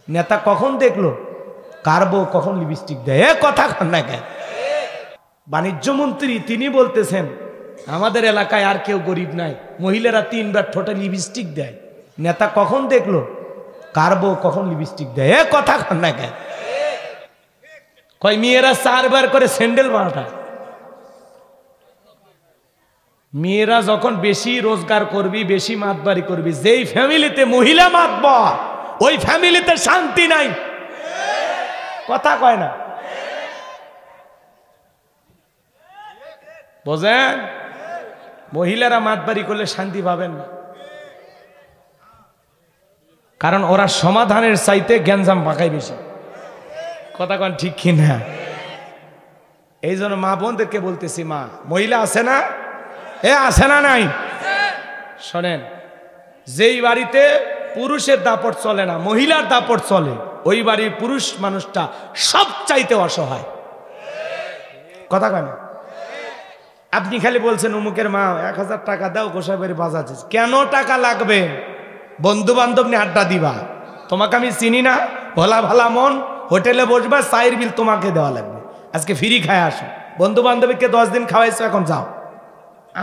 নেতা কখন দেখলো কার বউ কখন লিপস্টিক দেয়? এ কথা কন না কেন? বাণিজ্য মন্ত্রী তিনি বলতেছেন আমাদের এলাকায় আর কেউ গরিব নাই, মহিলারা 3বার ঠোঁটে লিপস্টিক দেয়। নেতা কখন দেখলো কার বউ কখন লিপস্টিক দেয়? এ কথা কন না কেন? কয় মেয়েরা 4বার করে স্যান্ডেল পাল্টায়। মেয়েরা যখন বেশি রোজগার করবি, বেশি মাতবাড়ি করবি, যেই ফ্যামিলিতে মহিলা মাতবার ওই ফ্যামিলিতে শান্তি নাই। কথা কয় না, বোঝেন? মহিলারা মাতবাড়ি করলে শান্তি পাবেন না, কারণ ওরা সমাধানের চাইতে গ্যাঞ্জাম পাকায় বেশি। কথা কন ঠিক কিনা? এই জন্য মা বোনদেরকে বলতেছি, মা মহিলা আছে না? আছে না নাই? শোনেন, যেই বাড়িতে পুরুষের দাপট চলে না, মহিলার দাপট চলে, ওই বাড়ির পুরুষ মানুষটা সব চাইতে অসহায়। কথা কয় না? আপনি খালি বলছেন অমুকের মা 1000 টাকা দাও গোসাই বাড়ি বাজাচ্ছে। কেন টাকা লাগবে? বন্ধু বান্ধব নিয়ে আড্ডা দিবা, তোমাকে আমি চিনি না, ভোলা ভালা মন, হোটেলে বসবা, চায়ের বিল তোমাকে দেওয়া লাগবে, আজকে ফ্রি খায় আসো। বন্ধু বান্ধবীকে 10 দিন খাওয়াইছো, এখন যাও।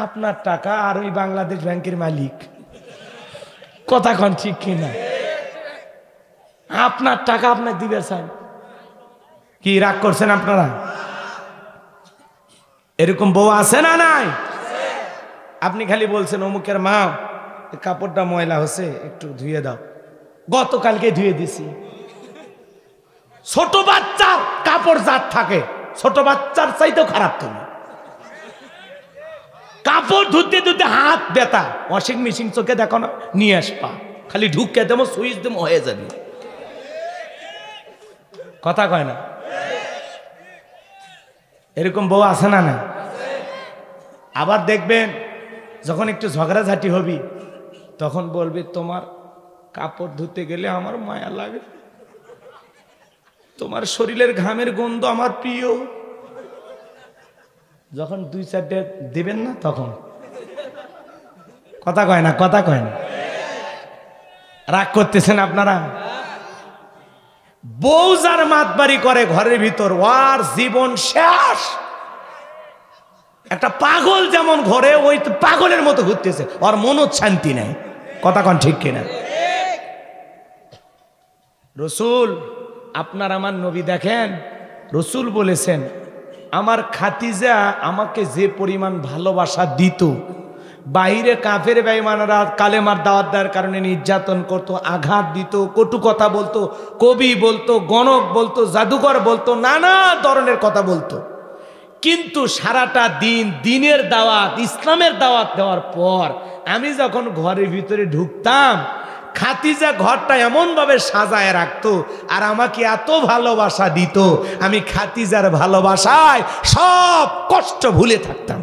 আপনার টাকা আর ওই বাংলাদেশ ব্যাংকের মালিক। কথা কন ঠিক কিনা? আপনার টাকা আপনার দিবে চাই। কি রাগ করছেন আপনারা? এরকম বউ আছে না নাই? আপনি খালি বলছেন অমুকের মা কাপড়টা ময়লা হচ্ছে একটু ধুয়ে দাও, গতকালকে ধুয়ে দিছি। ছোট বাচ্চার কাপড় যার থাকে, ছোট বাচ্চার চাইতেও খারাপ। তুমি কাপড় ধুতে ধুতে হাত ব্যথা, ওয়াশিং মেশিন চোখে দেখো না, নিয়ে আসবা, খালি ঢুকে দেবো, সুইচ দেবো, হয়ে যাবে। কথা কয় না? এরকম বউ আছে না না? আবার দেখবেন যখন একটু ঝগড়াঝাটি হবি, তখন বলবি তোমার কাপড় ধুতে গেলে আমার মায়া লাগে, তোমার শরীরের ঘামের গন্ধ আমার প্রিয়। যখন 2-4 দিবেন না, তখন কথা কয় না? কথা কয় না? রাগ করতেছেন আপনারা? বউ যার মাতবাড়ি করে ঘরের ভিতর, ওর জীবন শেষ। একটা পাগল যেমন ঘরে, ওই পাগলের মতো ঘুরতেছে, ওর মনও শান্তি নাই। কথা কন ঠিক কিনা? রসুল, আপনার আমার নবী দেখেন, রসুল বলেছেন আমার খাতিজা আমাকে যে পরিমাণ ভালোবাসা দিত, বাইরে কাফের বেঈমানরা কালেমার দাওয়াত দেওয়ার কারণে নির্যাতন করত, আঘাত দিত, কটু কথা বলতো, কবি বলতো, গণক বলতো, জাদুকর বলতো, নানা ধরনের কথা বলতো, কিন্তু সারাটা দিন দিনের দাওয়াত, ইসলামের দাওয়াত দেওয়ার পর আমি যখন ঘরের ভিতরে ঢুকতাম, খাতিজা ঘরটা এমন ভাবে সাজায় রাখতো আর আমাকে এত ভালোবাসা দিত, আমি খাতিজার ভালোবাসায় সব কষ্ট ভুলে থাকতাম।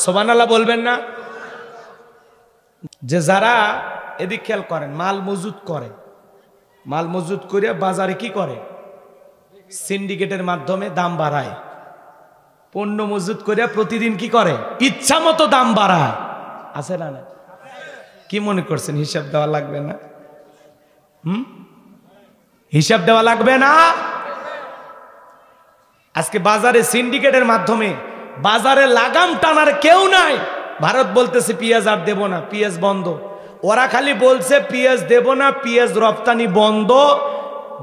সুবহানাল্লাহ বলবেন না? যে যারা এদিক খেয়াল করেন, মাল মজুত করে, মাল মজুত করে বাজারে কি করে, সিন্ডিকেটের মাধ্যমে দাম বাড়ায়, পণ্য মজুত করে প্রতিদিন কি করে, ইচ্ছা মতো দাম বাড়ায়। আছে না? কি মনে করছেন হিসাব দেওয়া লাগবে না? হিসাব দেওয়া লাগবে না? আজকে বাজারে সিন্ডিকেটের মাধ্যমে বাজারে লাগাম টানার কেউ নাই। ভারত বলতেছে পেঁয়াজ আর দেব না, পেঁয়াজ বন্ধ। ওরা খালি বলছে পেঁয়াজ দেব না, পেঁয়াজ রপ্তানি বন্ধ।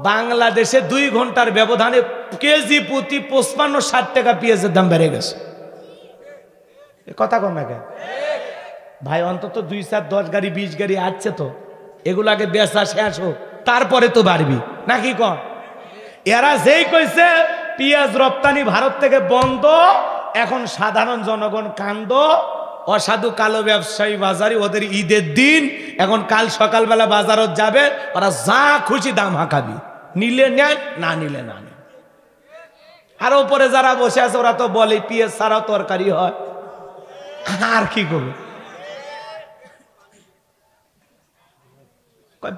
বাংলাদেশে 2 ঘন্টার ব্যবধানে কেজি প্রতি 55-60 টাকা পেঁয়াজের দাম বেড়ে গেছে। কথা কন না কেন ভাই? অন্তত 2-4-10 গাড়ি 20 গাড়ি আসছে তো, এগুলো আগে বেচা শেষ হোক, তারপরে তো বাড়বি নাকি কন? এরা যেই কইছে পেঁয়াজ রপ্তানি ভারত থেকে বন্ধ, এখন সাধারণ জনগণ কান্দ, অসাধু কালো ব্যবসায়ী বাজারি, ওদের ঈদের দিন, এখন কাল সকালবেলা বাজারত যাবে, ওরা যা খুশি দাম হাঁকাবি, নিলে নেয়, না নিলে না নেয়। আর উপরে যারা বসে আছে ওরা তো বলে পেঁয়াজ ছাড়াও তরকারি হয়, আর কি করবে?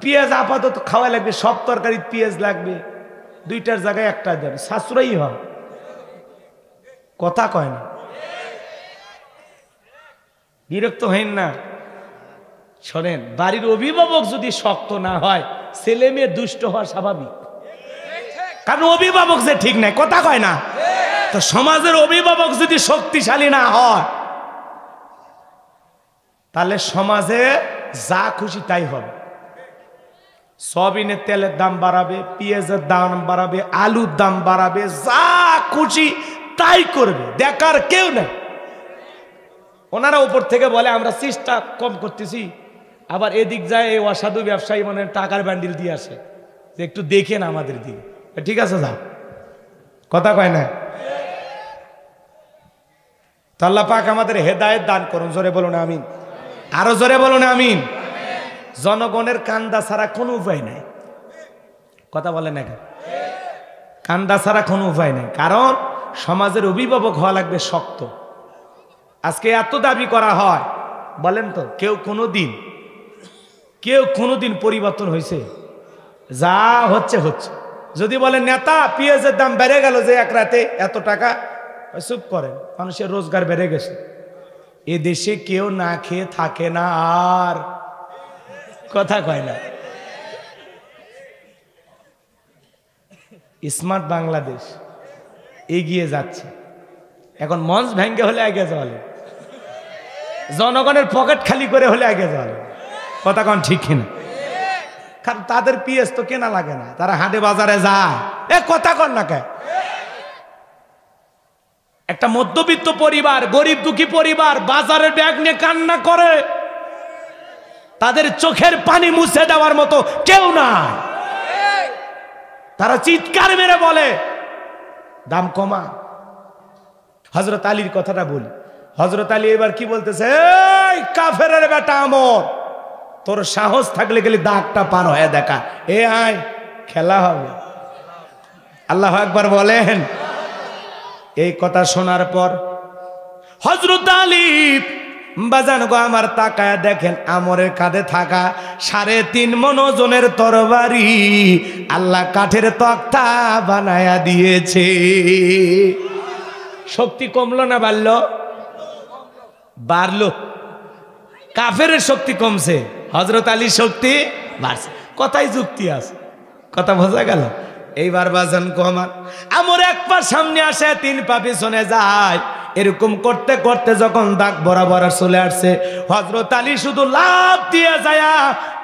পেঁয়াজ আপাতত খাওয়া লাগবে, সব তরকারি পেঁয়াজ লাগবে, 2টার জায়গায় 1টা দেবে, সাশ্রয়ী হয়। কথা কয় না? বিরক্ত হইন না। শোনেন, বাড়ির অভিভাবক যদি শক্ত না হয়, ছেলে মেয়ে দুষ্ট হওয়া স্বাভাবিক, কারণ অভিভাবক যে ঠিক নাই, কথা কয় না। তো সমাজের অভিভাবক যদি শক্তিশালী না হয়, তাহলে সমাজে যা খুশি তাই হবে। সয়াবিনের তেলের দাম বাড়াবে, পেঁয়াজের দাম বাড়াবে, আলুর দাম বাড়াবে, যা খুশি তাই করবে, দেখার কেউ নেই। ওনারা উপর থেকে বলে আমরা চেষ্টা কম করতেছি, আবার এদিক যায় এই অসাধু ব্যবসায়ী মানে টাকার ব্যান্ডেল দিয়ে আসে যে একটু দেখেন আমাদের দিকে, ঠিক আছে যাও, কথা কয় না। তো আল্লাহ পাক আমাদের হেদায়েত দান করুন, জোরে বলুন আমিন, আরো জোরে বলুন আমিন। জনগণের কান্দা ছাড়া কোনো উপায় নাই, কথা বলেন না, কান্দা ছাড়া কোনো উপায় নাই, কারণ সমাজের অভিভাবক হওয়া লাগবে শক্ত। আজকে এত দাবি করা হয়, বলেন তো কেউ কোনোদিন পরিবর্তন হয়েছে? যা হচ্ছে হচ্ছে। যদি বলেন নেতা পেঁয়াজের দাম বেড়ে গেল যে এক রাতে এত টাকা, চুপ করেন, মানুষের রোজগার বেড়ে গেছে। এ দেশে কেউ না খেয়ে থাকে না, আর কথা কয় না। স্মার্ট বাংলাদেশ এগিয়ে যাচ্ছে। এখন মঞ্চ ভেঙ্গে হলে আগে চলে, জনগণের পকেট খালি করে হলে আগে চলে, কথা কন ঠিক কিনা? কারণ তাদের পিএস তো কেনা লাগে না, তারা হাটে বাজারে যায়, এ কথা কন না কে। একটা মধ্যবিত্ত পরিবার, গরিব দুঃখী পরিবার বাজারের ব্যাগ নিয়ে কান্না করে, তাদের চোখের পানি মুছে দেওয়ার মতো কেউ নাই। তারা চিৎকার মেরে বলে দাম কমা। হযরত আলীর কথাটা বলি, হযরত আলী এবার কি বলতেছে, এই কাফেরের বেটা আমর, তোর সাহস থাকলে গেলে দাগটা পার হয়ে দেখা, এ আয় খেলা হবে। আল্লাহু আকবার বলেন। এই কথা শোনার পর হযরত আলী বাজান গো আমার তাকায় দেখেন আমরের কাঁধে থাকা 3.5 মণ ওজনের তরবারি আল্লাহ কাঠের তক্তা বানায়া দিয়েছে। শক্তি কমলো না বাড়লো? বাড়লো। কাফেরের শক্তি কমছে, হযরত আলীর শক্তি বাড়ছে। কথাই যুক্তি আছে, কথা বোঝা গেল? এইবার বাজান গো আমার আমর এক পা সামনে আসে 3 পা পিছনে যায়। এরকম করতে করতে যখন দাগ বরাবর চলে আসছে, হযরত আলী শুধু লাফ দিয়ে যায়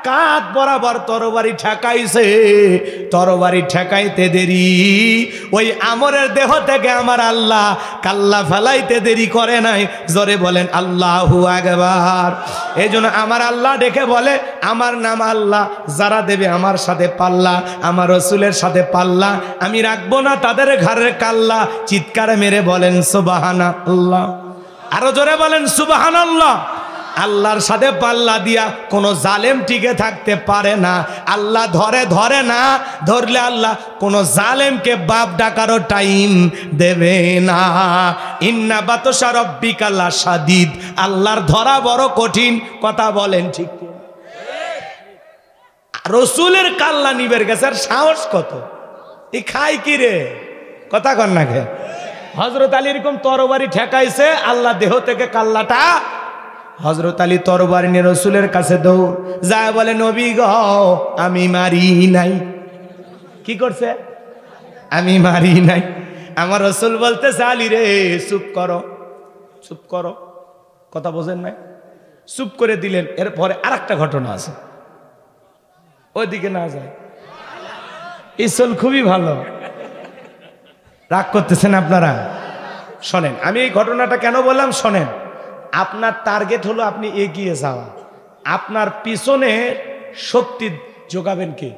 কাঁধ বরাবর তরবারি ঠেকাইছে। তরবারি ঠেকাইতে দেরি, ওই আমরের দেহ থেকে আমার আল্লাহ কাল্লা ফেলাইতে দেরি করে নাই। জোরে বলেন আল্লাহু আকবার। এই জন্য আমার আল্লাহ ডেকে বলে, আমার নাম আল্লাহ, যারা দেবে আমার সাথে পাল্লা, আমার রসুলের সাথে পাল্লা, আমি রাখবো না তাদের ঘরের কাল্লা। চিৎকার মেরে বলেন সুবহানাল্লাহ, আরো জোরে বলেন সুবহানাল্লাহ। আল্লাহর সাথে পাল্লা দিয়া কোনো জালেম টিকে থাকতে পারে না। আল্লাহ ধরে না, ধরলে আল্লাহ কোনো জালেমকে বাপ ডাকারও টাইম দেবে না। ইন্না বাতশা রাব্বিকা লাশাদীদ, আল্লাহর ধরা বড় কঠিন। কথা বলেন ঠিক? রসুলের কাল্লা নিবের গেছে, আর সাহস কত! এই খাই কি রে, কথা কন না কে? হযরত আলী এরকম তরবারি ঠেকাইছে, আল্লাহ দেহ থেকে কাল্লাটা। হযরত আলী তরবারি নিয়ে রসুলের কাছে দৌড় যায়, বলে নবী গো আমি মারি নাই। কি করছে? আমি মারি নাই। আমার রসুল বলতেছে আলী রে চুপ করো, চুপ করো, কথা বোঝেন নাই? চুপ করে দিলেন। এরপরে আরেকটা ঘটনা আছে, ওইদিকে না যায়। ইসল খুবই ভালো, রাগ করতেছেন আপনারা? শোনেন, আমি এই ঘটনাটা কেন বললাম শোনেন। আপনার টার্গেট হলো আপনি এগিয়ে যাওয়া, আপনার পিছনে শক্তি যোগাবেন কে?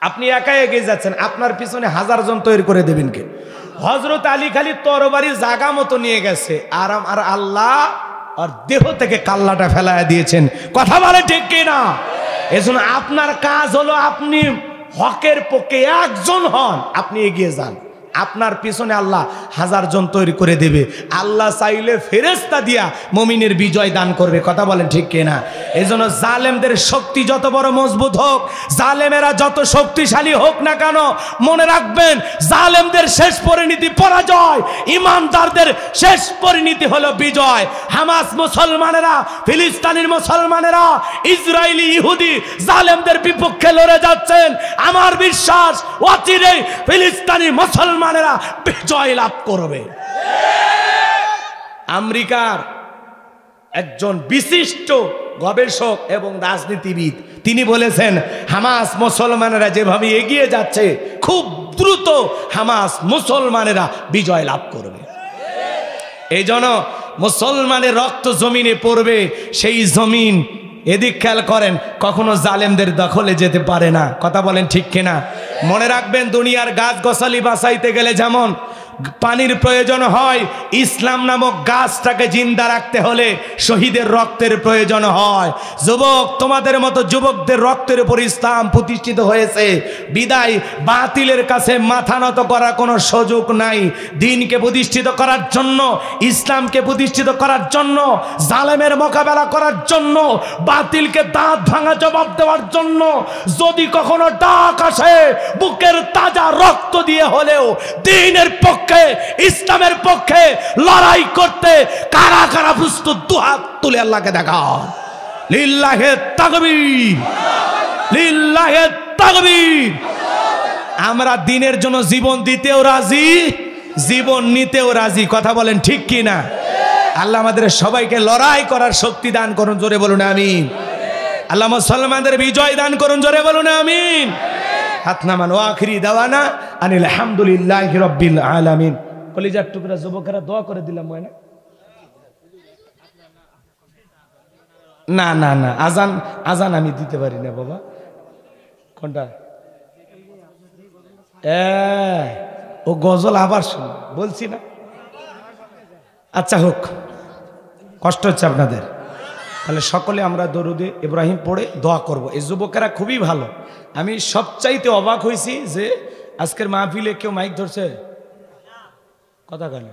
আপনি একাই এগিয়ে যাচ্ছেন, আপনার পিছনে 1000 জন তৈরি করে দেবেন কে? হযরত আলী খালি তরবারি জায়গা মতো নিয়ে গেছে, আর আল্লাহ আর দেহ থেকে কাল্লাটা ফেলায় দিয়েছেন। কথা বলে ঠিক কিনা? এজন্য আপনার কাজ হলো আপনি হকের পক্ষে একজন হন, আপনি এগিয়ে যান। আপনার পিছনে আল্লাহ 1000 জন তৈরি করে দেবে। আল্লাহ চাইলে ফেরেশতা দিয়া মুমিনের বিজয় দান করবে। কথা বলেন ঠিক কিনা? এজন্য জালেমদের শক্তি যত বড় মজবুত হোক, জালেমেরা যত শক্তিশালী হোক না কেন, মনে রাখবেন জালেমদের শেষ পরিণতি পরাজয়, ইমানদারদের শেষ পরিণতি হলো বিজয়। হামাস মুসলমানেরা, ফিলিস্তিনের মুসলমানেরা, ইসরায়েলি ইহুদি জালেমদের বিপক্ষে লড়ে যাচ্ছেন। আমার বিশ্বাস অচিরেই ফিলিস্তিনি মুসলমানেরা বিজয় লাভ করবে। আমেরিকার একজন বিশিষ্ট গবেষক এবং রাজনীতিবিদ তিনি বলেছেন, হামাস মুসলমানেরা যেভাবে এগিয়ে যাচ্ছে, খুব দ্রুত হামাস মুসলমানেরা বিজয় লাভ করবে। এই জন্য মুসলমানের রক্ত জমিনে পড়বে, সেই জমিন এদিক খেয়াল করেন কখনো জালেমদের দখলে যেতে পারে না। কথা বলেন ঠিক কিনা? মনে রাখবেন, দুনিয়ার গাছ গছালি বাঁচাইতে গেলে যেমন পানির প্রয়োজন হয়, ইসলাম নামক গাছটাকে জিন্দা রাখতে হলে শহীদের রক্তের প্রয়োজন হয়। যুবক, তোমাদের মতো যুবকদের রক্তের উপর ইসলাম প্রতিষ্ঠিত হয়েছে, বিদায় বাতিলের কাছে মাথা নত করার কোনো সুযোগ নাই। দ্বীনকে প্রতিষ্ঠিত করার জন্য, ইসলামকে প্রতিষ্ঠিত করার জন্য, জালেমের মোকাবেলা করার জন্য, বাতিলকে দাঁত ভাঙা জবাব দেওয়ার জন্য যদি কখনো ডাক আসে, বুকের তাজা রক্ত দিয়ে হলেও দ্বীনের পক্ষে, ইসলামের পক্ষে লড়াই করতে কারা কারা প্রস্তুত? দুহাত তুলে আল্লাহকে দেখাও। লিল্লাহে তাকবীর, লিল্লাহে তাকবীর। আমরা দ্বীনের জন্য জীবন দিতেও রাজি, জীবন নিতেও রাজি। কথা বলেন ঠিক কি না? আল্লাহ আমাদের সবাইকে লড়াই করার শক্তি দান করুন, জোরে বলুন আমিন। আল্লাহ মুসলমানদের বিজয় দান করুন, জোরে বলুন আমিন। হাত নামান। ওয়া আখিরি দাওয়ানা আনিল হামদুলিল্লাহি রাব্বিল আলামিন। কলিজার টুকরা যুবকেরা দোয়া করে দিলাম হয় না? না না না, আজান আজান আমি দিতে পারি না বাবা। কোনটা? ও গজল আবার শুন বলছি না। আচ্ছা হোক, কষ্ট হচ্ছে আপনাদের। তাহলে সকলে আমরা দরুদে ইব্রাহিম পড়ে দোয়া করব। এই যুবকেরা খুবই ভালো। আমি সবচাইতে অবাক হয়েছি যে আজকের মাহফিলে কেউ মাইক ধরছে? কথা কেন?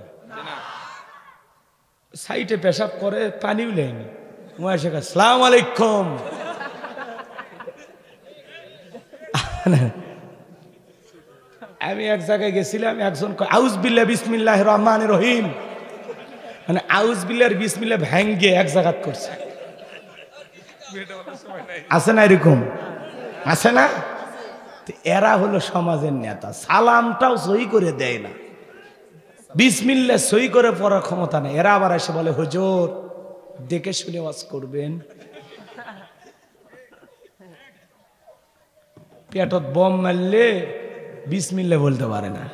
সাইটে পেশাব করে, পানিও নেয়নি। আসসালামু আলাইকুম। আমি এক জায়গায় গেছিলাম, একজন আউজ বিল্লাহ বিসমিল্লাহির রহমানির রহিম, মানে আউজ বিল্লাহর বিসমিল্লাহ ভেঙ্গে এক জায়গাত করছে। আছে না এরকম? আছে না? এরা হলো সমাজের নেতা, সালামটাও সহি করে দেয় না, বিসমিল্লাহ সহি করে পড়ার ক্ষমতা নেই। এরা আবার এসে বলে হুজুর দেখে শুনে ওয়াজ করবেন। পেটত বম মারলে বিসমিল্লাহ বলতে পারে না।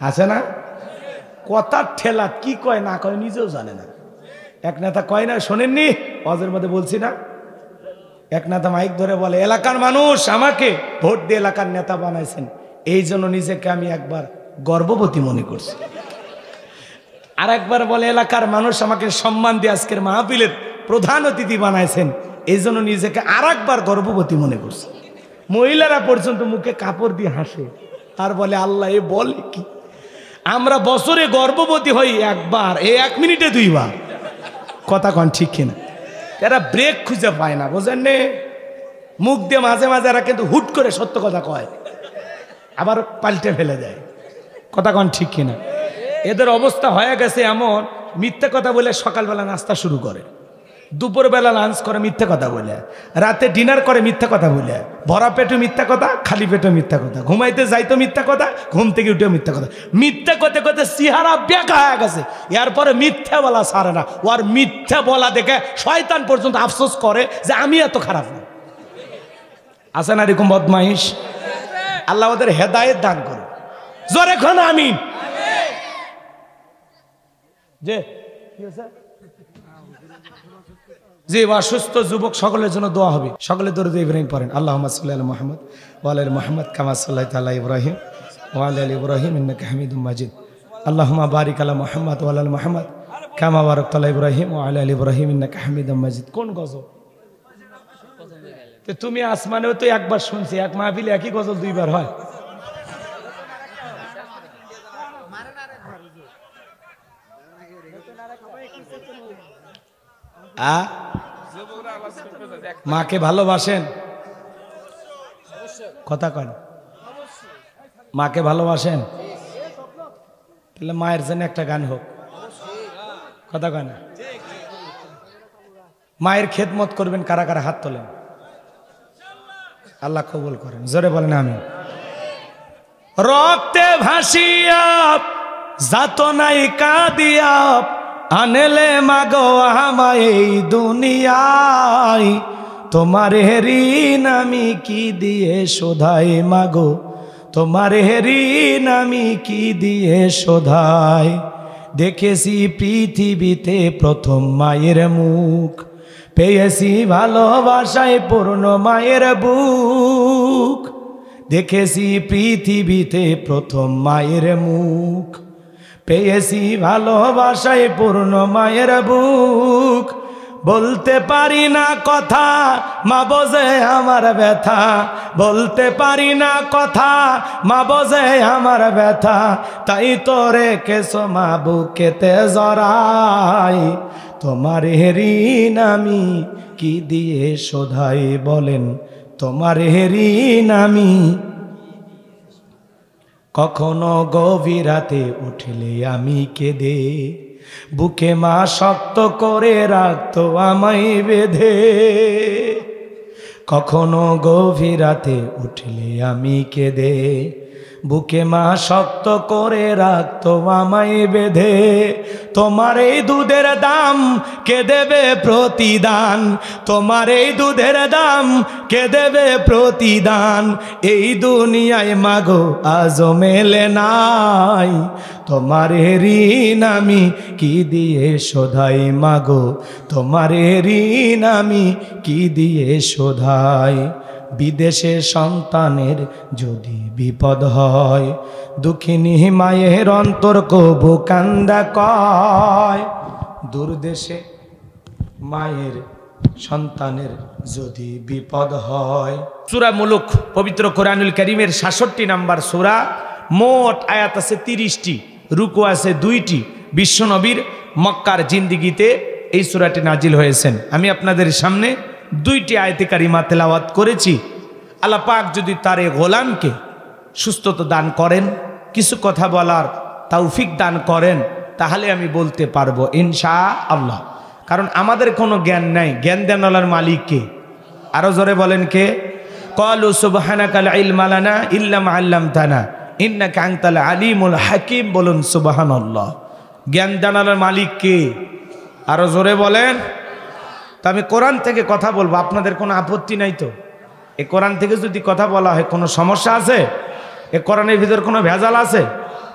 আছে না? কথার ঠেলা কি কয় না কয় নিজেও জানে না। এক নেতা কয় না, শোনেননি ওয়াজের মধ্যে বলছি না, এক নেতা মাইক ধরে বলে এলাকার মানুষ আমাকে ভোট দিয়ে এলাকার নেতা বানাইছেন, এই জন্য নিজেকে আমি একবার গর্ববতী মনে করছি। আর একবার বলে এলাকার মানুষ আমাকে সম্মান দিয়ে আজকের মাহফিলের প্রধান অতিথি বানাইছেন, এই জন্য নিজেকে আর একবার গর্ববতী মনে করছে। মহিলারা পর্যন্ত মুখে কাপড় দিয়ে হাসে আর বলে আল্লাহ এ বলে কি? আমরা বছরে গর্ভবতী হই একবার, এই 1 মিনিটে 2 বার। কথা কন ঠিক কিনা? এরা ব্রেক খুঁজে পায় না, বোঝেন নে? মুখ দিয়ে মাঝে মাঝে এরা কিন্তু হুট করে সত্য কথা কয়, আবার পাল্টে ফেলে দেয়। কথা কন ঠিক কিনা? এদের অবস্থা হয়ে গেছে এমন, মিথ্যা কথা বলে সকালবেলা নাস্তা শুরু করে, দুপুরবেলা লাঞ্চ করে মিথ্যা কথা বলে, রাতে ডিনার করে মিথ্যা কথা বলে, ভরা পেটে মিথ্যা কথা, খালি পেটে মিথ্যা কথা, ঘুমাইতে যাইতো মিথ্যা কথা, ঘুম থেকে উঠে মিথ্যা কথা, মিথ্যা করতে করতে চেহারা বেঁকা হয়ে গেছে। এরপরে মিথ্যা বলা ছাড়ে না, ওর মিথ্যা বলা দেখে শয়তান পর্যন্ত আফসোস করে যে আমি এত খারাপ না। আছে না এরকম বদমাইশ? আল্লাহ ওদের হেদায়েত দান করো, জোরে এখন আমিন। যে যে অসুস্থ যুবক সকলের জন্য দোয়া হবে, সকলে দরুদ ইব্রাহিম পড়েন। আল্লাহুম্মা সাল্লি আলা মুহাম্মদ ওয়া আলা আলি মুহাম্মদ কামা সাল্লাইতা আলা ইব্রাহিম ওয়া আলা আলি ইব্রাহিম ইন্নাকা হামিদুম মাজিদ। আল্লাহুম্মা বারিক আলা মুহাম্মদ ওয়া আলা আলি মুহাম্মদ কামা বারাকতা আলা ইব্রাহিম ওয়া আলা আলি ইব্রাহিম ইন্নাকা হামিদুম মাজিদ। কোন গজল? তো তুমি আসমানেও তো একবার শুনছি, এক মাহফিলে একই গজল 2 বার হয়। মাকে ভালোবাসেন? কথা কন, মাকে ভালোবাসেন? তাহলে মায়ের জন্য একটা গান হোক। কথা কন, মায়ের খেদমত করবেন কারা কারা হাত তোলেন? আল্লাহ কবুল করেন, জোরে বলেন আমিন। রক্তে ভাসিয়া যাত নাই কাঁদিয়া আনেলে মাগো আমায় এই দুনিয়ায়, তোমার ঋণ আমি কি দিয়ে শোধাই মাগো, তোমার ঋণ আমি কি দিয়ে শোধাই। দেখেছি পৃথিবীতে প্রথম মায়ের মুখ, পেয়েছি ভালোবাসায় পূর্ণ মায়ের বুক। দেখেছি পৃথিবীতে প্রথম মায়ের মুখ, পেয়েছি ভালোবাসায় পূর্ণ মায়ের বুক। বলতে পারি না কথা মা বোঝে আমার ব্যথা, বলতে পারি না কথা মা বোঝে আমার ব্যথা। তাই তো রেখেছো মা বুকেতে জড়াই, তোমার ঋণ আমি কি দিয়ে শোধাই বলেন, তোমার ঋণ আমি। কখনো গভীর রাতে উঠলে আমি কেঁদে, বুকে মা শক্ত করে রাখতো আমায় বেঁধে। কখনো গভীর রাতে উঠলে আমি কেঁদে, বুকে মা শক্ত করে রাখতো আমায় বেঁধে। তোমার এই দুধের দাম কে দেবে প্রতিদান, তোমার এই দুধের দাম কে দেবে প্রতিদান। এই দুনিয়ায় মাগো আজও মেলে নাই, তোমার ঋণ আমি কি দিয়ে শোধাই মাগো, তোমার ঋণ আমি কি দিয়ে শোধাই। বিদেশে সন্তানের যদি বিপদ হয়, দুঃখিনী মায়ের অন্তর কবু কান্দা কয়। দূরদেশে মায়ের সন্তানের যদি বিপদ হয়। সূরা মুলুক পবিত্র কোরআনুল কারীমের 66 নম্বর সূরা, মোট আয়াত আছে 30টি, রুকু আছে 2টি। বিশ্বনবীর মক্কার জিন্দিগিতে এই সূরাটি নাজিল হয়েছেন। আমি আপনাদের সামনে 2টি আয়াতে কারিমা তেলাওয়াত করেছি। আল্লাহ পাক যদি তার এই গোলামকে সুস্থতা দান করেন, কিছু কথা বলার তৌফিক দান করেন, তাহলে আমি বলতে পারবো ইনশাআল্লাহ। কারণ আমাদের কোনো জ্ঞান নাই, জ্ঞান দেনওয়ালার মালিক কে? আরো জোরে বলেন কে? ক্বালু সুবহানাকা লা ইলমা লানা ইল্লা মা আল্লামতানা ইন্নাকা আনতাল আলিমুল হাকিম। বলুন সুবহানাল্লাহ। জ্ঞান দেনওয়ালার মালিক কে? আরো জোরে বলেন। তা আমি কোরআন থেকে কথা বলবো, আপনাদের কোনো আপত্তি নাই তো? এ কোরআন থেকে যদি কথা বলা হয় কোনো সমস্যা আছে? এ কোরআনের ভিতর কোনো ভেজাল আছে?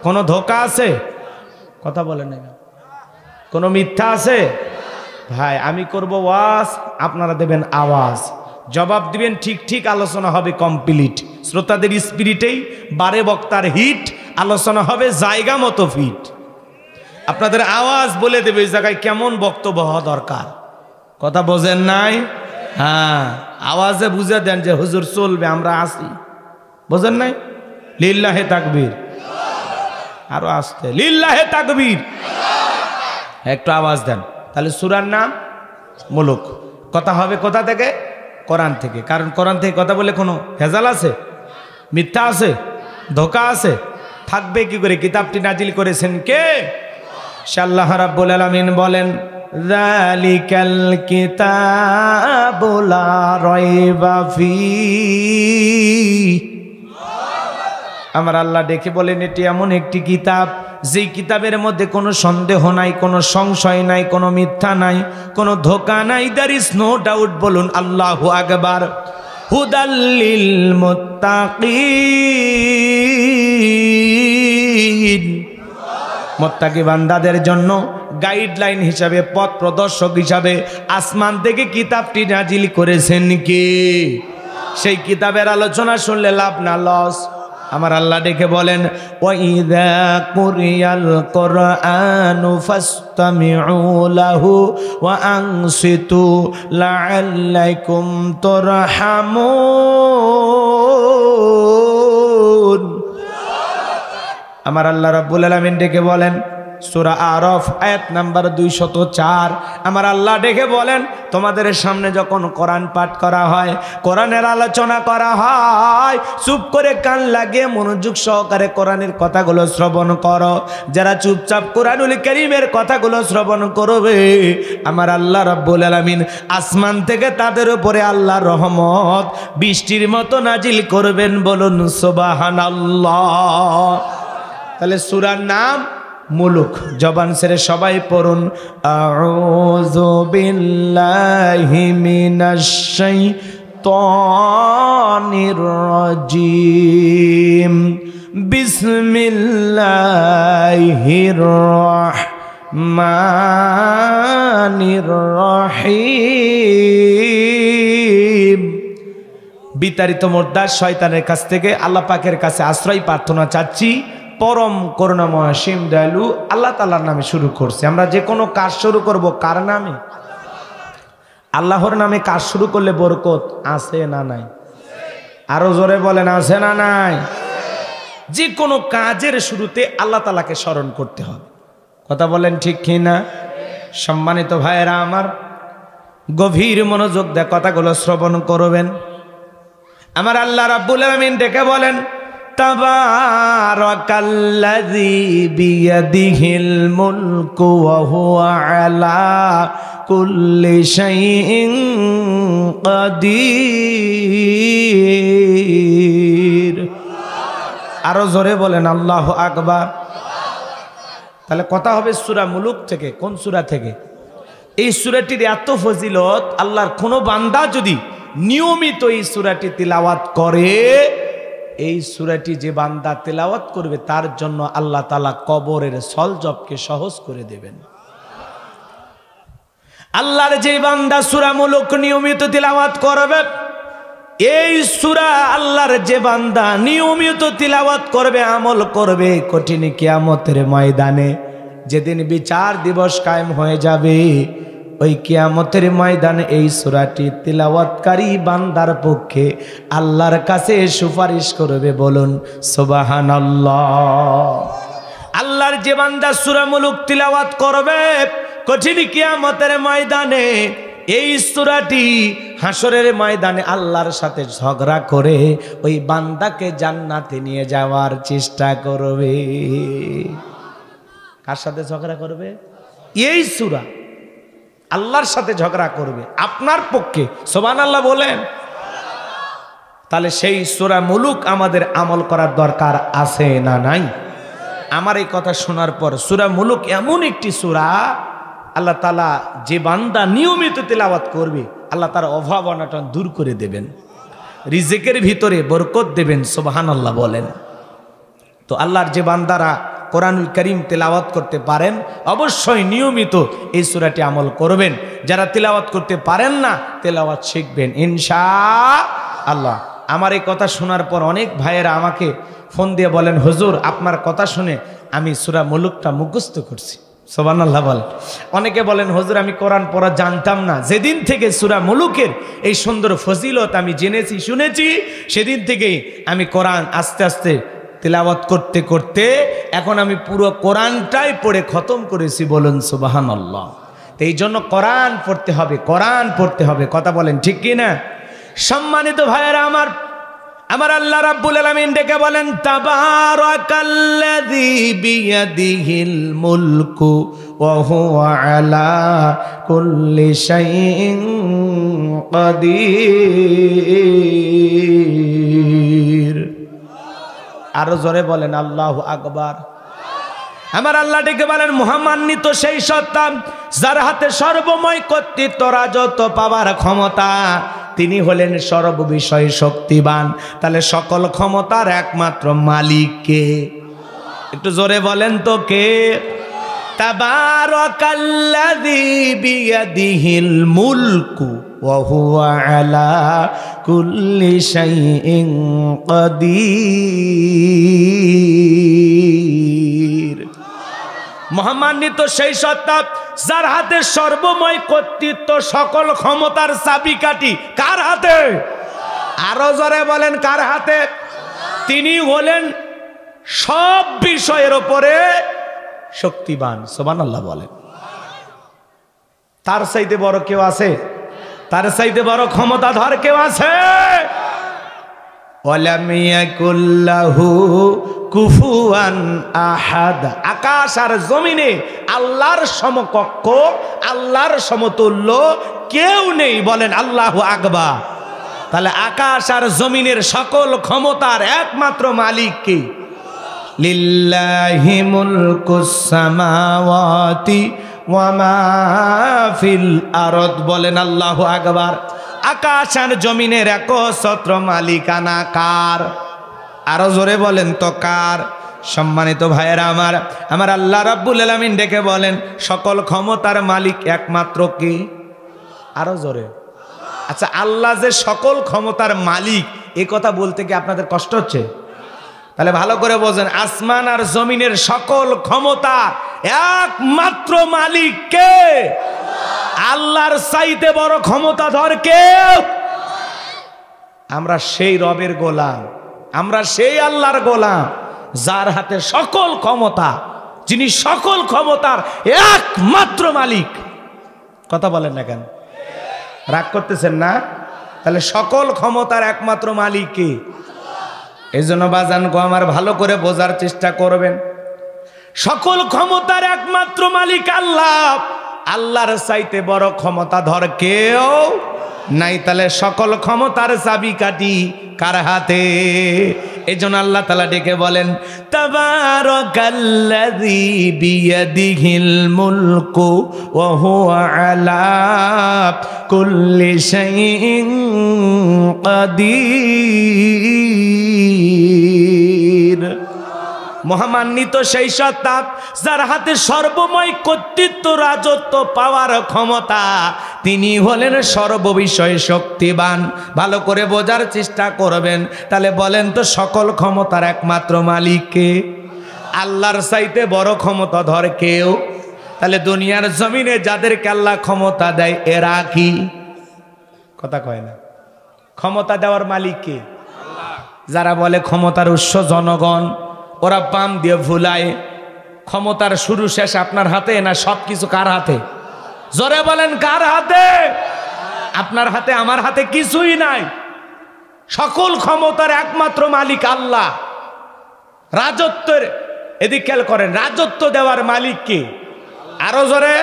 কোনো ধোঁকা আছে? কথা বলেন না, কোনো মিথ্যা আছে? ভাই আমি করব ওয়াজ, আপনারা দেবেন আওয়াজ, জবাব দিবেন ঠিক ঠিক, আলোচনা হবে কমপ্লিট। শ্রোতাদের স্পিরিটেই বারে বক্তার হিট, আলোচনা হবে জায়গা মতো ফিট। আপনাদের আওয়াজ বলে দেবে এই জায়গায় কেমন বক্তব্য হওয়া দরকার। কথা বোঝেন নাই? হ্যাঁ, আওয়াজে বুঝে দেন যে হুজুর চলবে, আমরা আসি। বোঝেন নাই? লিল্লাহে তাকবীর। আরো আসতে লিল্লাহে তাকবীর। একটু আওয়াজ দেন। তাহলে সূরার নাম মুলুক। কথা হবে কোথা থেকে? কোরআন থেকে। কারণ কোরআন থেকে কথা বলে কোনো ভেজাল আছে? মিথ্যা আছে? ধোঁকা আছে? থাকবে কি করে? কিতাবটি নাজিল করেছেন কে? আল্লাহ রাব্বুল আলামিন বলেন, যালিকাল কিতাবু লা রাইবা ফীহি। আমার আল্লাহ ডেকে বলেন, এটি এমন একটি কিতাব যেই কিতাবের মধ্যে কোনো সন্দেহ নাই, কোনো সংশয় নাই, কোনো মিথ্যা নাই, কোনো ধোঁকা নাই। There is no doubt. বলুন আল্লাহু আকবার। হুদাল লিল মুত্তাকিন। মুত্তাকি বান্দাদের জন্য গাইডলাইন হিসাবে, পথ প্রদর্শক হিসাবে আসমান থেকে কিতাবটি নাজিল করেছেন কে? সেই কিতাবের আলোচনা শুনলে লাভ না লস? আমার আল্লাহ ডেকে বলেন, ওয়াইযা কুরিয়াল কুরআনু ফাসতামিউ লাহু ওয়া আনসিতু লাআল্লাকুম তুরহামুন। আমার আল্লাহ রাব্বুল আলামিন ডেকে বলেন, সূরা আরাফ আয়াত নাম্বার 204। আমার আল্লাহ ডেকে বলেন, তোমাদের সামনে যখন কোরআন পাঠ করা হয়, কোরআনের আলোচনা করা হয়, চুপ করে কান লাগিয়ে মনোযোগ সহকারে কোরআনের কথাগুলো শ্রবণ করো। যারা চুপচাপ কোরআনুল কারীমের কথাগুলো শ্রবণ করবে, আমার আল্লাহ রাব্বুল আলামিন আসমান থেকে তাদের উপরে আল্লাহর রহমত বৃষ্টির মতো নাজিল করবেন। বলুন সুবহানাল্লাহ। তাহলে সূরার নাম মুলুক। জবান ছেড়ে সবাই পড়ুন, আউযু বিল্লাহি মিনাশ শাইতানির রাজিম, বিসমিল্লাহির রাহমানির রহিম। বিতাড়িত মোর্দার শয়তানের কাছ থেকে আল্লাহ পাকের কাছে আশ্রয় প্রার্থনা চাচ্ছি। পরম করুণাময় অসীম দয়ালু আল্লাহ তাআলার নামে শুরু করছি। আমরা যে কোনো কাজ শুরু করব কার নামে? আল্লাহর নামে কাজ শুরু করলে বরকত আছে না নাই? আরো জোরে বলেন, আছে না নাই? যে কোনো কাজের শুরুতে আল্লাহ তাআলাকে স্মরণ করতে হবে। কথা বলেন ঠিক কি না? সম্মানিত ভাইয়েরা আমার, গভীর মনোযোগ দিয়ে কথাগুলো শ্রবণ করবেন। আমার আল্লাহ রাব্বুল আলামিন ডেকে বলেন, তাবারাকাল্লাযী বিয়াদিহিল মুলকু ওয়া হুয়া আলা কুল্লি শাইইন কাদির। আরো জোরে বলেন আল্লাহু আকবার। তাহলে কথা হবে সূরা মুলুক থেকে। কোন সূরা থেকে? এই সূরাটির এত ফজিলত, আল্লাহর কোনো বান্দা যদি নিয়মিত এই সূরাটি তিলাওয়াত করে, এই সূরাটি যে বান্দা তিলাওয়াত করবে তার জন্য আল্লাহ তাআলা কবরের সলজবকে সহজ করে দেবেন। আল্লাহর যে বান্দা সূরা মুলুক নিয়মিত তিলাওয়াত করবে, এই সূরা আল্লাহর যে বান্দা নিয়মিত তিলাওয়াত করবে, আমল করবে, কঠিন কিয়ামতের ময়দানে যেদিন বিচার দিবস কায়েম হয়ে যাবে, ওই কিয়ামতের ময়দানে এই সূরাটি তিলাওয়াতকারী বান্দার পক্ষে আল্লাহর কাছে সুপারিশ করবে। বলুন সুবহানাল্লাহ। আল্লাহর যে বান্দা সূরা মুলুক তিলাওয়াত করবে, কঠিন কিয়ামতের ময়দানে এই সূরাটি হাসরের ময়দানে আল্লাহর সাথে ঝগড়া করে ওই বান্দাকে জান্নাতে নিয়ে যাওয়ার চেষ্টা করবে। কার সাথে ঝগড়া করবে? এই সূরা আল্লাহর সাথে ঝগড়া করবে আপনার পক্ষে। সুবহানাল্লাহ বলেন। তাহলে সেই সূরা মুলুক আমাদের আমল করার দরকার আছে না নাই? আমার এই কথা শোনার পর, সূরা মুলুক এমন একটি সূরা, আল্লাহ তাআলা যে বান্দা নিয়মিত তিলাওয়াত করবে আল্লাহ তার অভাব অনটন দূর করে দেবেন, রিজিকের ভিতরে বরকত দেবেন। সুবহানাল্লাহ বলেন। তো আল্লাহর যে বান্দারা কোরআনুল কারীম তিলাওয়াত করতে পারেন, অবশ্যই নিয়মিত এই সূরাটি আমল করবেন। যারা তিলাওয়াত করতে পারেন না, তিলাওয়াত শিখবেন ইনশাআল্লাহ। আমার এই কথা শোনার পর অনেক ভাইয়েরা আমাকে ফোন দিয়ে বলেন, হুজুর আপনার কথা শুনে আমি সূরা মুলুকটা মুখস্থ করছি। সুবহানাল্লাহ বলেন। অনেকে বলেন, হুজুর আমি কোরআন পড়া জানতাম না। যেদিন থেকে সূরা মুলুকের এই সুন্দর ফজিলত আমি জেনেছি, শুনেছি, সেদিন থেকেই আমি কোরআন আস্তে আস্তে তিলাওয়াত করতে করতে এখন আমি পুরো কোরআনটাই পড়ে খতম করেছি। বলুন সুবহানাল্লাহ। তো এই জন্য কোরআন পড়তে হবে, কোরআন পড়তে হবে। কথা বলেন ঠিক কি না? সম্মানিত ভাইয়েরা আমার, আমার আল্লাহ রাব্বুল আলামিন ডেকে বলেন, তাবারাকাল্লাযী বিয়াদিহিল মুলকু ওয়া হুয়া আলা কুল্লি শাইইন কাদির। আরো জোরে বলেন আল্লাহু আকবার। আমার আল্লাহ ডেকে বলেন, মহামান্বিত সেই সত্তা যার হাতে সর্বময় কর্তৃত্ব, রাজত্ব পাওয়ার ক্ষমতা, তিনি হলেন সর্ববিষয়ে শক্তিবান। তাহলে সকল ক্ষমতার একমাত্র মালিক কে? একটু জোরে বলেন তো কে? তাবারাকাল্লাযী বিয়াদিহিল মুলকু ওয়া হুয়া আলা কুল্লি শাইইন কাদির। মহামান্বিত সেই সত্তা যার হাতে সর্বময় কর্তৃত্ব, সকল ক্ষমতার চাবিকাঠি কার হাতে? আরো জোরে বলেন কার হাতে? তিনি হলেন সব বিষয়ের উপরে শক্তিবান। সুবহানাল্লাহ বলেন। তার চাইতে বড় কেউ আছে? তার চাইতে বড় ক্ষমতাধর কেউ আছে? ওয়ালাম ইয়াকুল্লাহু কুফুয়ান আহাদ। আকাশ আর জমিনে আল্লাহর সমকক্ষ, আল্লাহর সমতুল্য কেউ নেই। বলেন আল্লাহু আকবার। তাহলে আকাশ আর জমিনের সকল ক্ষমতার একমাত্র মালিক কে? লিল্লাহি মুলকুস সামাওয়াতি ওয়া মা ফিল আরদ। বলেন আল্লাহু আকবার। আকাশ আর জমিনের একচ্ছত্র মালিকানা কার? আরো জোরে বলেন তো কার? সম্মানিত ভাইয়েরা আমার, আমার আল্লাহ রাব্বুল আলামিন ডেকে বলেন সকল ক্ষমতার মালিক একমাত্র কে? আরো জোরে। আচ্ছা, আল্লাহ যে সকল ক্ষমতার মালিক, এই কথা বলতে কি আপনাদের কষ্ট হচ্ছে? তাহলে ভালো করে বোঝেন, আসমান আর জমিনের সকল ক্ষমতা একমাত্র মালিক কে? আল্লাহর চাইতে বড় ক্ষমতাধর কে? আমরা সেই রবের গোলাম, আমরা সেই আল্লাহর গোলাম যার হাতে সকল ক্ষমতা, যিনি সকল ক্ষমতার একমাত্র মালিক। কথা বলেন না কেন? রাগ করতেছেন না? তাহলে সকল ক্ষমতার একমাত্র মালিক কে? এই জন্য বাজান গো আমার, ভালো করে বোঝার চেষ্টা করবেন। সকল ক্ষমতার একমাত্র মালিক আল্লাহ, আল্লাহর চাইতে বড় ক্ষমতাধর কেউ নাই। তাহলে সকল ক্ষমতার চাবিকাঠি কার হাতে? এই জন্য আল্লাহ তাআলা ডেকে বলেন তাবারাকাল্লাযী বিয়াদিহিল মুলকু ওয়া হুয়া আলা কুল্লি শাইইন কাদির। মহামান্বিত সেই সত্তা যার হাতে সর্বময় কর্তৃত্ব, রাজত্ব পাওয়ার ক্ষমতা, তিনি হলেন সর্ববিষয়ে শক্তিবান। ভালো করে বোঝার চেষ্টা করবেন। তাহলে বলেন তো সকল ক্ষমতার একমাত্র মালিক কে? আল্লাহর চাইতে বড় ক্ষমতাধর কেউ? তাহলে দুনিয়ার জমিনে যাদেরকে আল্লাহ ক্ষমতা দেয় এরা কি? কথা কয় না। ক্ষমতা দেওয়ার মালিক কে? যারা বলে ক্ষমতার উৎস জনগণ, ওরা পাম দিয়ে ভুলায়। ক্ষমতার শুরু শেষ আপনার হাতে না সব কিছু কার হাতে? জোরে বলেন কার হাতে? আপনার হাতে, আমার হাতে কিছুই নাই। সকল ক্ষমতার একমাত্র মালিক আল্লাহ। রাজত্বের এদিক খেয়াল করেন, রাজত্ব দেওয়ার মালিক কে? আরো জোরে।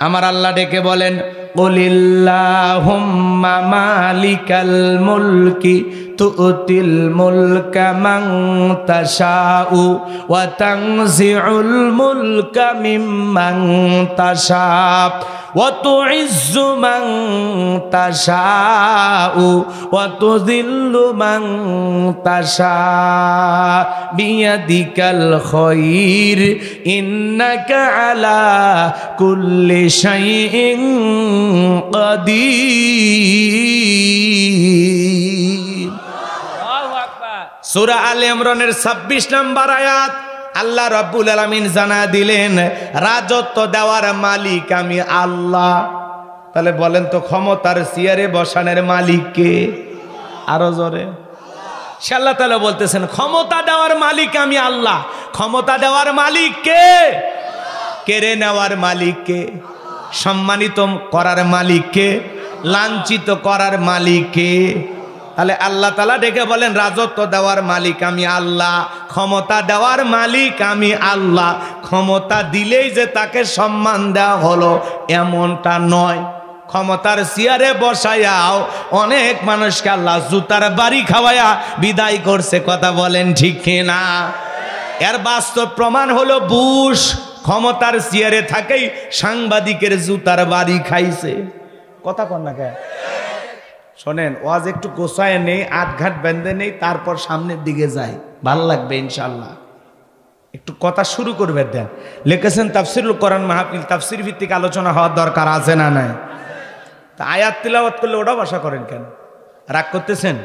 আমার আল্লাহ ডেকে বলেন কুলিল্লাহুম্মা মালিকাল মুলকি তুতিল মুলকা মান তাশাউ ওয়া তানজিউল মুলকা মিম্মান তাশা ওয়া তুইজ্জু মান তাশাউ ওয়া তুযিল্লু মান তাশা বিয়াদিকাল খায়র ইন্নাকা আলা কুল্লি শাইইন কাদির। সূরা আলে ইমরানের 26 নম্বর আয়াত আল্লাহ রাব্বুল আলামিন জানা দিলেন রাজত্ব দেওয়ার মালিক আমি আল্লাহ। তাহলে বলেন তো ক্ষমতার চেয়ারে বসানোর মালিক কে? আরো জোরে। সে আল্লাহ তাআলা বলতেছেন ক্ষমতা দেওয়ার মালিক আমি আল্লাহ। ক্ষমতা দেওয়ার মালিক কে? কেড়ে নেওয়ার মালিক কে? সম্মানিত করার মালিক কে? লাঞ্ছিত করার মালিক কে? তাহলে আল্লাহ তাআলা ডেকে বলেন রাজত্ব দেওয়ার মালিক আমি আল্লাহ, ক্ষমতা দেওয়ার মালিক আমি আল্লাহ। ক্ষমতা দিলেই যে তাকে সম্মান দেওয়া হলো এমনটা নয়। ক্ষমতার চেয়ারে বসায়াও অনেক মানুষকে আল্লাহ জুতার বাড়ি খাওয়ায়া বিদায় করছে। কথা বলেন ঠিক কিনা? এর বাস্তব প্রমাণ হলো বুশ ক্ষমতার চেয়ারে থাকেই সাংবাদিকের জুতার বাড়ি খাইছে। কথা কন না কে? শোনেন, ওয়াজ একটু গোছায় নেই, আটঘাট বেঁধে নেই, তারপর সামনের দিকে যাই, ভাল লাগবে ইনশাল্লাহ। একটু কথা শুরু করবে দেন। লিখেছেন তাফসিরুল কোরআন মাহফিল, তাফসির ভিত্তিক আলোচনা হওয়ার দরকার আছে না নাই? তা আয়াত তিলাওয়াত করলে ওটাও ভাষা করেন কেন? রাগ করতেছেন?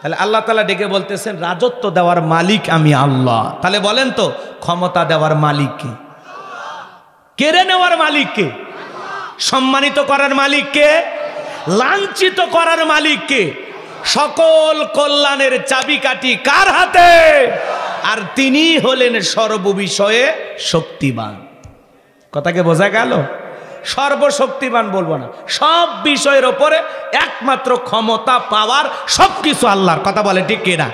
তাহলে আল্লাহ তাআলা ডেকে বলতেছেন রাজত্ব দেওয়ার মালিক আমি আল্লাহ। তাহলে বলেন তো ক্ষমতা দেওয়ার মালিক কে? কেড়ে নেওয়ার মালিক কে? সম্মানিত করার মালিক কে? লাঞ্ছিত করার মালিক কে? সকল কল্যাণের চাবিকাঠি কার হাতে? আর তিনি হলেন সর্ববিষয়ে শক্তিবান। কথাকে বোঝা গেল? সর্বশক্তিমান বলবো না, সব বিষয়ের ওপরে একমাত্র ক্ষমতা পাওয়ার সবকিছু আল্লাহর। কথা বলে ঠিক কিনা?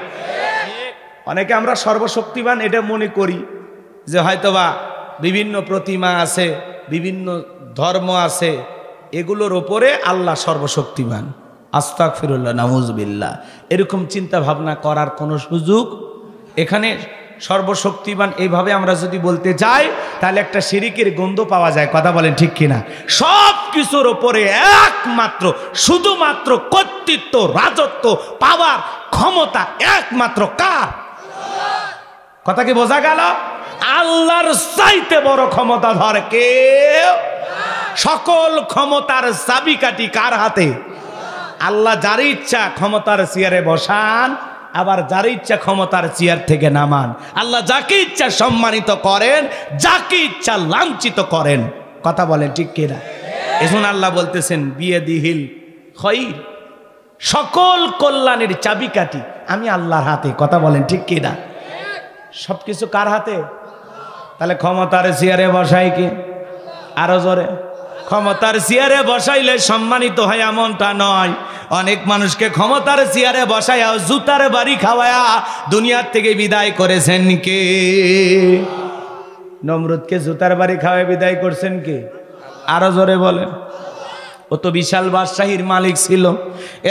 অনেকে আমরা সর্বশক্তিমান এটা মনে করি যে হয়তোবা বিভিন্ন প্রতিমা আছে, বিভিন্ন ধর্ম আছে, এগুলোর ওপরে আল্লাহ সর্বশক্তিমান। আস্তাগফিরুল্লাহ, নাউযুবিল্লাহ। এরকম চিন্তা ভাবনা করার কোনো সুযোগ এখানে। সর্বশক্তিমান এইভাবে আমরা যদি বলতে যাই তাহলে একটা শিরিকের গন্ধ পাওয়া যায়। কথা বলেন ঠিক কিনা? সব কিছুর ওপরে একমাত্র শুধুমাত্র কর্তৃত্ব, রাজত্ব, পাওয়ার, ক্ষমতা একমাত্র কার? কথা কি বোঝা গেল? আল্লাহর চাইতে বড় ক্ষমতাধর কেউ। সকল ক্ষমতার চাবিকাঠি কার হাতে? আল্লাহ যার ইচ্ছা ক্ষমতার চেয়ারে বসান, আবার যার ইচ্ছা ক্ষমতার চেয়ার থেকে নামান। আল্লাহ যাকে ইচ্ছা সম্মানিত করেন, যাকে ইচ্ছা লাঞ্ছিত করেন। কথা বলেন ঠিক কিনা? এখন আল্লাহ বলতেছেন বিয়াদিহিল খায়র, সকল কল্যাণের চাবিকাঠি আমি আল্লাহর হাতে। কথা বলেন ঠিক কিনা? সবকিছু কার হাতে? তাহলে ক্ষমতার চেয়ারে বসাই কি? আরো জোরে। ক্ষমতার চেয়ারে বসাইলে সম্মানিত হয় এমনটা নয়। অনেক মানুষকে ক্ষমতার চেয়ারে বসায়া জুতার বাড়ি খাওয়ায়া দুনিয়ার থেকে বিদায় করেছেন কে? নমরুদকে জুতার বাড়ি খাওয়ায় বিদায় করছেন কে? আরো জোরে বলেন। ও তো বিশাল বাদশাহীর মালিক ছিল,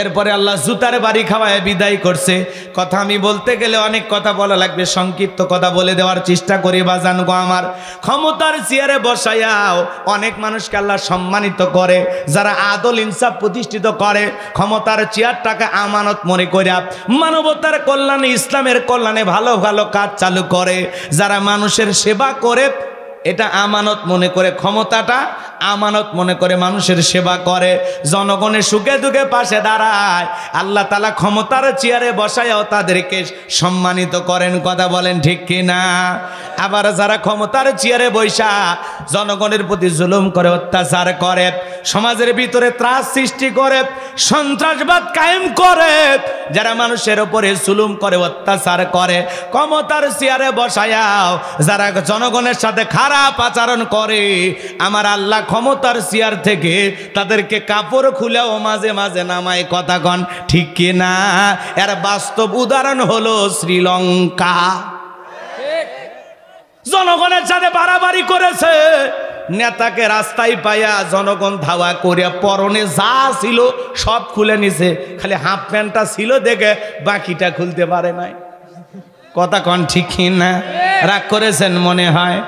এরপরে আল্লাহ জুতার বাড়ি খাওয়ায় বিদায় করছে। কথা আমি বলতে গেলে অনেক কথা বলা লাগবে, সংক্ষিপ্ত কথা বলে দেওয়ার চেষ্টা করি বাজান গো আমার। ক্ষমতার চেয়ারে বসায়াও অনেক মানুষকে আল্লাহ সম্মানিত করে, যারা আদল ইনসাফ প্রতিষ্ঠিত করে। ক্ষমতার চেয়ারটাকে আমানত মনে করে মানবতার কল্যাণে, ইসলামের কল্যাণে ভালো ভালো কাজ চালু করে, যারা মানুষের সেবা করে, এটা আমানত মনে করে, ক্ষমতাটা আমানত মনে করে মানুষের সেবা করে, জনগণের সুখে দুঃখে পাশে দাঁড়ায়। আল্লাহ তাআলা ক্ষমতার চেয়ারে বসায়ও তাদেরকে সম্মানিত করেন। কথা বলেন ঠিক কিনা? আবার যারা ক্ষমতার চেয়ারে বৈশা জনগণের প্রতি জুলুম করে, অত্যাচার করে, সমাজের ভিতরে ত্রাস সৃষ্টি করে, সন্ত্রাসবাদ কায়েম করে, যারা মানুষের উপরে জুলুম করে, অত্যাচার করে, ক্ষমতার চেয়ারে বসায়াও যারা জনগণের সাথে খারাপ আচরণ করে, আমার আল্লাহ ক্ষমতার চেয়ার থেকে তাদেরকে কাপড় খুলেও মাঝে মাঝে নামায়। কথা কন ঠিক কিনা? এর বাস্তব উদাহরণ হলো শ্রীলঙ্কা। জনগণের সাথে বাড়াবাড়ি করেছে, নেতাকে রাস্তায় পাইয়া জনগণ ধাওয়া করে পরনে যা ছিল সব খুলে নিছে, খালি হাফ প্যান্টটা ছিল দেখে বাকিটা খুলতে পারে নাই। কথা কন ঠিক কিনা? রাগ করেছেন মনে হয়।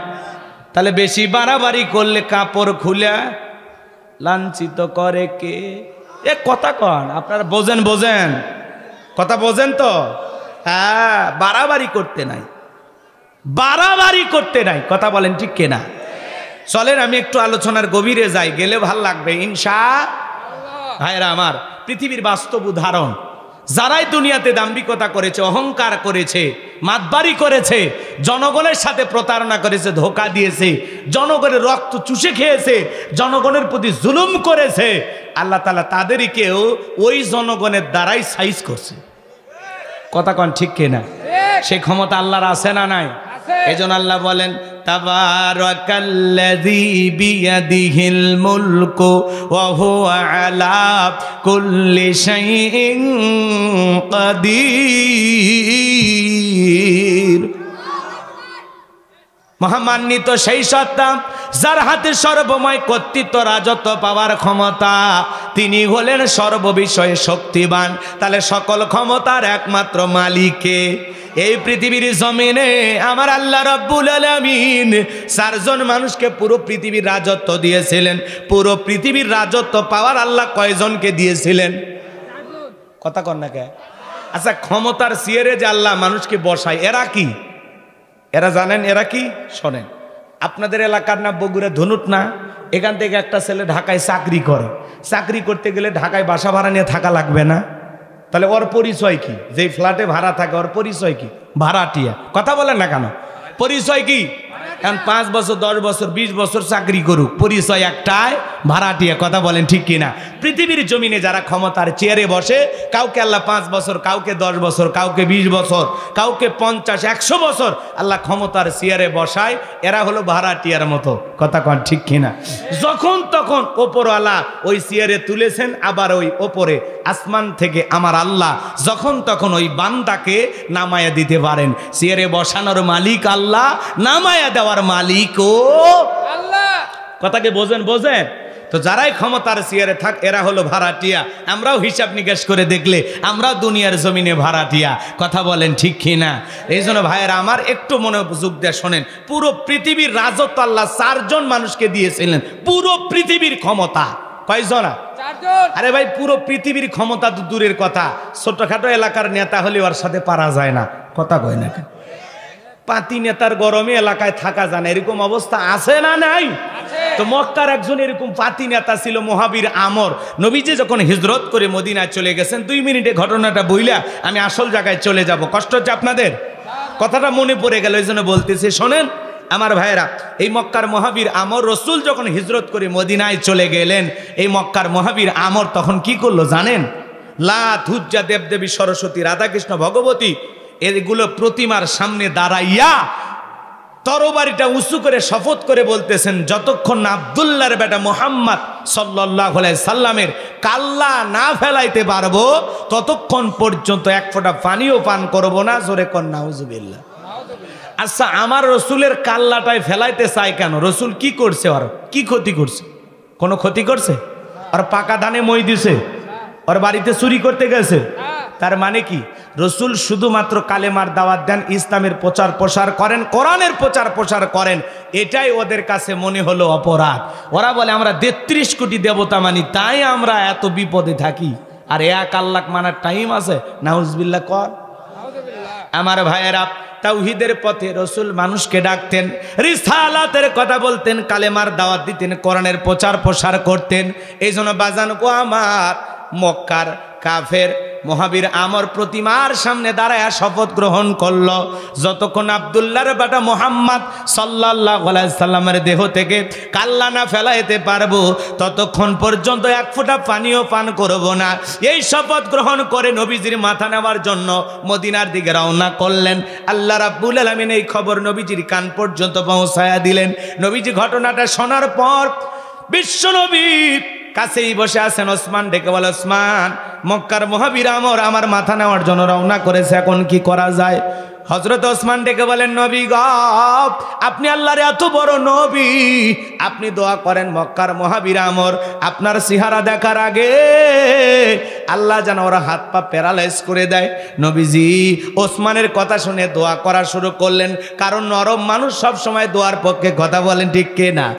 তাহলে বেশি বাড়াবাড়ি করলে কাপড় খুলে লাঞ্ছিত করে কে? এ কথা কন, আপনারা বোঝেন? বোঝেন কথা? বোঝেন তো? হ্যাঁ, বাড়াবাড়ি করতে নাই, বাড়াবাড়ি করতে নাই। কথা বলেন ঠিক কিনা? চলেন আমি একটু আলোচনার গভীরে যাই, গেলে ভাল লাগবে ইনশাআল্লাহ। ভাইরা আমার, পৃথিবীর বাস্তব উদাহরণ, যারাই দুনিয়াতে দাম্ভিকতা করেছে, অহংকার করেছে, মাতবাড়ি করেছে, জনগণের সাথে প্রতারণা করেছে, ধোঁকা দিয়েছে, জনগণের রক্ত চুষে খেয়েছে, জনগণের প্রতি জুলুম করেছে, আল্লাহ তাআলা তাদেরকেও ওই জনগণের দ্বারাই সাইজ করছে। কথা কন ঠিক কিনা? সেই ক্ষমতা আল্লাহর আছে না নাই? এজন্য আল্লাহ বলেন তাবারাকাল্লাযী বিয়াদিহিল মুলকু ওয়া হুয়া আলা কুল্লি শাইইন কাদির। মহামান্বিত সেই সত্তা যার হাতে সর্বময় কর্তৃত্ব, রাজত্ব পাওয়ার ক্ষমতা, তিনি হলেন সর্ববিষয়ে শক্তিবান। তাহলে সকল ক্ষমতার একমাত্র মালিকে এই পৃথিবীর জমিনে আমার আল্লাহ রাব্বুল আলামিন চারজন মানুষকে পুরো পৃথিবীর রাজত্ব দিয়েছিলেন। পুরো পৃথিবীর রাজত্ব পাওয়ার আল্লাহ কয়জনকে দিয়েছিলেন? কথা কন না কে? আচ্ছা, ক্ষমতার চেয়ারে যে আল্লাহ মানুষকে বসায়, এরা কি? এরা জানেন এরা কি? শোনেন, আপনাদের এলাকার না বগুড়া ধনুট না, এখান থেকে একটা ছেলে ঢাকায় চাকরি করে। চাকরি করতে গেলে ঢাকায় বাসা ভাড়া নিয়ে থাকা লাগবে না? তাহলে ওর পরিচয় কি? যেই ফ্ল্যাটে ভাড়া থাকে ওর পরিচয় কি? ভাড়াটিয়া। কথা বলেন না কেন? পরিচয় কি? এখন 5 বছর 10 বছর 20 বছর চাকরি করুক, পরিচয় একটাই, ভাড়াটিয়া। কথা বলেন ঠিক কিনা? পৃথিবীর জমিনে যারা ক্ষমতার চেয়ারে বসে, কাউকে আল্লাহ 5 বছর, কাউকে 10 বছর, কাউকে 20 বছর, কাউকে 50-100 বছর আল্লাহ ক্ষমতার চেয়ারে বসায়, এরা হলো ভাড়াটিয়ার মতো। কথা কন ঠিক কিনা? যখন তখন ওপরওয়ালা ওই চেয়ারে তুলেছেন, আবার ওই ওপরে আসমান থেকে আমার আল্লাহ যখন তখন ওই বান্দাকে নামায়া দিতে পারেন। চেয়ারে বসানোর মালিক আল্লাহ, নামায়া দেওয়ার মালিকও আল্লাহ। কথাকে বোঝেন? বোঝেন তো? যারাই ক্ষমতার চেয়ারে থাক এরা হলো ভাড়াটিয়া। আমরাও হিসাব নিকাশ করে দেখলে আমরাও দুনিয়ার জমিনে ভাড়াটিয়া। কথা বলেন ঠিক কিনা? এই জন্য ভাইয়েরা আমার একটু মনোযোগ দিয়ে শোনেন, পুরো পৃথিবীর রাজত্ব আল্লাহ 4 জন মানুষকে দিয়েছিলেন। পুরো পৃথিবীর ক্ষমতা কয়জনা? 4 জন। আরে ভাই, পুরো পৃথিবীর ক্ষমতা তো দূরের কথা, ছোটখাটো এলাকার নেতা হলে ওর সাথে পারা যায় না। কথা কয় না? পাতি নেতার গরমে এলাকায় থাকা যায় না, এরকম অবস্থা আছে না নাই? তো মক্কার একজন এরকম পাতি নেতা ছিল মুহাবির আমর। নবীজি যখন হিজরত করে মদিনায় চলে গেছেন, 2 মিনিটে ঘটনাটা বইলা আমি আসল জায়গায় চলে যাব। কষ্ট হচ্ছে আপনাদের? কথাটা মনে পড়ে গেল, এই জন্য বলতেছি, শোনেন আমার ভাইয়েরা। এই মক্কার মুহাবির আমর, রসুল যখন হিজরত করে মদিনায় চলে গেলেন, এই মক্কার মুহাবির আমর তখন কি করলো জানেন? লাত, হুজ্জা, দেবদেবী, সরস্বতী, রাধাকৃষ্ণ, ভগবতী এগুলো প্রতিমার সামনে দাঁড়াইয়া তরবারিটা উঁচু করে শপথ করে বলতেছেন, যতক্ষণ না আব্দুল্লাহর বেটা মুহাম্মদ সাল্লাল্লাহু আলাইহি সাল্লামের কাল্লা না ফেলাইতে পারবো ততক্ষণ পর্যন্ত 1 ফোঁটা পানিও পান করব না। জোরে কর নাউজুবিল্লাহ। আচ্ছা, আমার রসুলের কাল্লাটাই ফেলাইতে চায় কেন? রসুল কি করছে? ওর কি ক্ষতি করছে? কোনো ক্ষতি করছে? আর পাকা ধানে মই দিছে? ওর বাড়িতে চুরি করতে গেছে? তার মানে কি? রসুল শুধুমাত্র কালেমার দাওয়াত দেন, ইসলামের প্রচার প্রসার করেন, কোরআনের প্রচার প্রসার করেন, এটাই ওদের কাছে মনে হলো অপরাধ। ওরা বলে আমরা 33 কোটি দেবতা মানি, তাই আমরা এত বিপদে থাকি। আর 1 আল্লাহ মানার টাইম আছে? নাউজুবিল্লাহ কর। আমার ভাইয়েরা, তাওহীদের পথে রসুল মানুষকে ডাকতেন, রিসালাতের কথা বলতেন, কালেমার দাওয়াত দিতেন, কোরআনের প্রচার প্রসার করতেন। এই জন্য বাজান গো আমার, মক্কার কাফের মুহাবির আমর প্রতিমার সামনে দাঁড়ায় শপথ গ্রহণ করলো, যতক্ষণ আব্দুল্লাহর বেটা মুহাম্মদ সাল্লাল্লাহু আলাইহি সাল্লামের দেহ থেকে কাল্লা না ফেলাইতে পারবো ততক্ষণ পর্যন্ত 1 ফোঁটা পানিও পান করব না। এই শপথ গ্রহণ করে নবীজির মাথা নেওয়ার জন্য মদিনার দিকে রওনা করলেন। আল্লাহ রাব্বুল আলামিন এই খবর নবীজির কান পর্যন্ত পৌঁছায়া দিলেন। নবীজি ঘটনাটা শোনার পর বিশ্বনবী কাছেই বসে আছেন। ওসমান ডেকে বলে, ওসমান, মক্কার মুহাবির আমর আমার মাথা নেওয়ার জন্য রওনা করেছে, এখন কি করা যায়? হযরত ওসমান ডেকে বলেন, নবী গো, আপনি আল্লাহর এত বড় নবী, আপনি দোয়া করেন মক্কার মুহাবির আমর আপনার চেহারা দেখার আগে আল্লাহ যেন ওরা হাত পা প্যারালাইজ করে দেয়। নবীজি ওসমানের কথা শুনে দোয়া করা শুরু করলেন, কারণ নরম মানুষ সব সময় দোয়ার পক্ষে। কথা বলেন ঠিক কিনা?